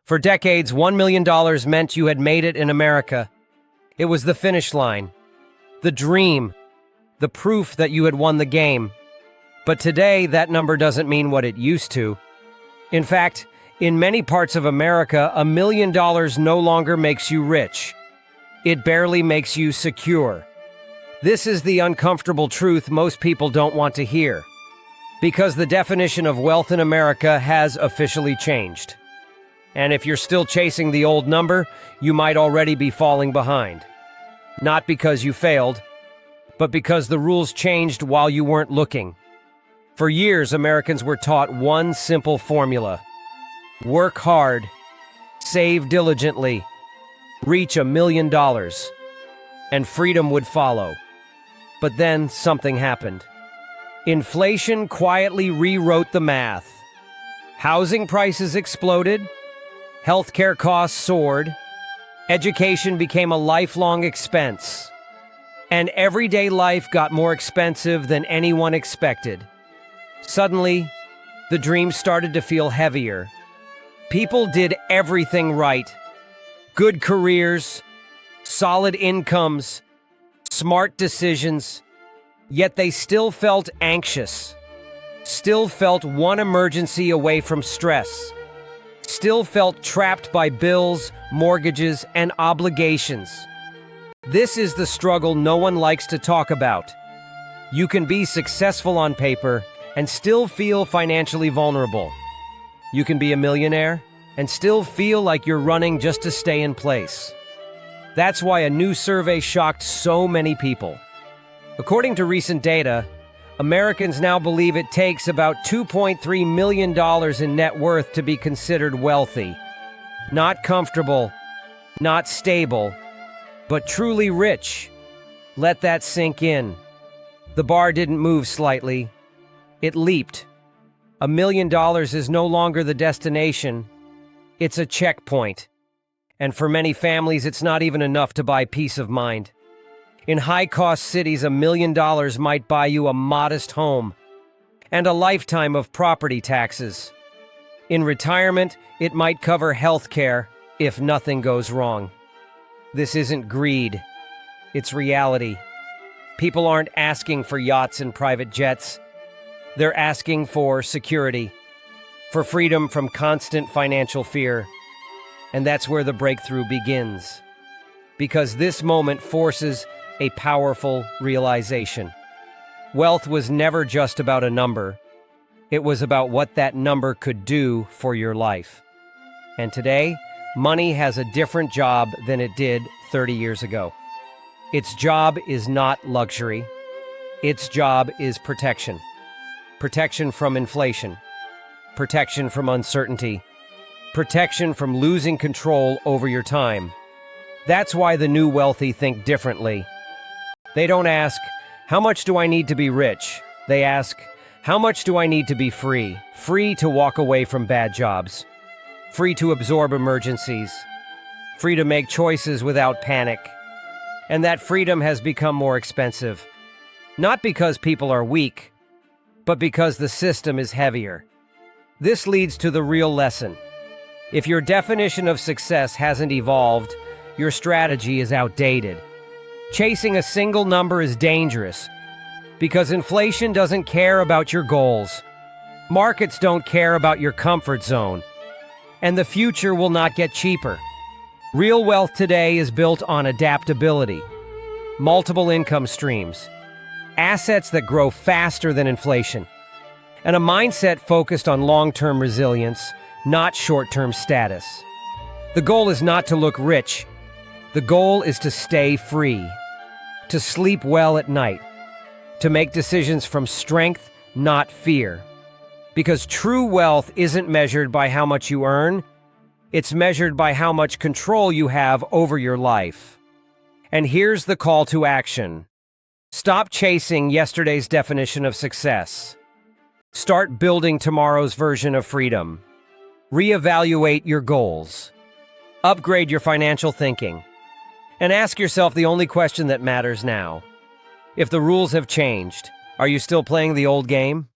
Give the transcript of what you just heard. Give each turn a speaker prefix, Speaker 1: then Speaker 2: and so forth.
Speaker 1: For decades, $1 million meant you had made it in America. It was the finish line, the dream, the proof that you had won the game. But today, that number doesn't mean what it used to. In fact, in many parts of America, $1 million no longer makes you rich. It barely makes you secure. This is the uncomfortable truth most people don't want to hear. Because the definition of wealth in America has officially changed. And if you're still chasing the old number, you might already be falling behind. Not because you failed, but because the rules changed while you weren't looking. For years, Americans were taught one simple formula: work hard, save diligently, reach $1 million, and freedom would follow. But then something happened. Inflation quietly rewrote the math. Housing prices exploded, healthcare costs soared, education became a lifelong expense, and everyday life got more expensive than anyone expected. Suddenly, the dream started to feel heavier. People did everything right. Good careers, solid incomes, smart decisions, yet they still felt anxious, still felt one emergency away from stress, still felt trapped by bills, mortgages, and obligations. This is the struggle no one likes to talk about. You can be successful on paper and still feel financially vulnerable. You can be a millionaire and still feel like you're running just to stay in place. That's why a new survey shocked so many people. According to recent data, Americans now believe it takes about $2.3 million in net worth to be considered wealthy. Not comfortable, not stable, but truly rich. Let that sink in. The bar didn't move slightly. It leaped. $1 million is no longer the destination. It's a checkpoint. And for many families, it's not even enough to buy peace of mind. In high-cost cities, $1 million might buy you a modest home and a lifetime of property taxes. In retirement, it might cover health care if nothing goes wrong. This isn't greed. It's reality. People aren't asking for yachts and private jets. They're asking for security, for freedom from constant financial fear. And that's where the breakthrough begins. Because this moment forces a powerful realization. Wealth was never just about a number. It was about what that number could do for your life. And today, money has a different job than it did 30 years ago. Its job is not luxury. Its job is protection. Protection from inflation. Protection from uncertainty. Protection from losing control over your time. That's why the new wealthy think differently. They don't ask, how much do I need to be rich? They ask, how much do I need to be free? Free to walk away from bad jobs. Free to absorb emergencies. Free to make choices without panic. And that freedom has become more expensive. Not because people are weak, but because the system is heavier. This leads to the real lesson. If your definition of success hasn't evolved, your strategy is outdated. Chasing a single number is dangerous because inflation doesn't care about your goals. Markets don't care about your comfort zone. And the future will not get cheaper. Real wealth today is built on adaptability, multiple income streams, assets that grow faster than inflation, and a mindset focused on long-term resilience, not short-term status. The goal is not to look rich. The goal is to stay free, to sleep well at night, to make decisions from strength, not fear. Because true wealth isn't measured by how much you earn, it's measured by how much control you have over your life. And here's the call to action. Stop chasing yesterday's definition of success. Start building tomorrow's version of freedom. Reevaluate your goals. Upgrade your financial thinking. And ask yourself the only question that matters now. If the rules have changed, are you still playing the old game?